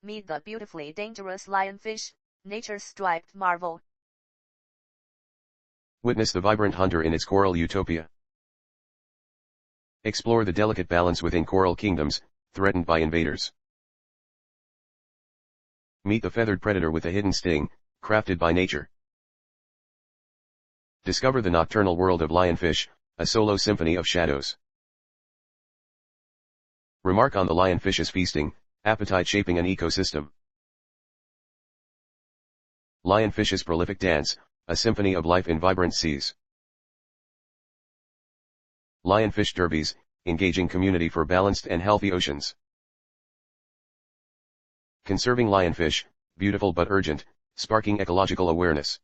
Meet the beautifully dangerous lionfish, nature's striped marvel. Witness the vibrant hunter in its coral utopia. Explore the delicate balance within coral kingdoms, threatened by invaders. Meet the feathered predator with a hidden sting, crafted by nature. Discover the nocturnal world of lionfish, a solo symphony of shadows. Remark on the lionfish's feasting, appetite shaping an ecosystem. Lionfish's prolific dance, a symphony of life in vibrant seas. Lionfish derbies, engaging community for balanced and healthy oceans. Conserving lionfish, beautiful but urgent, sparking ecological awareness.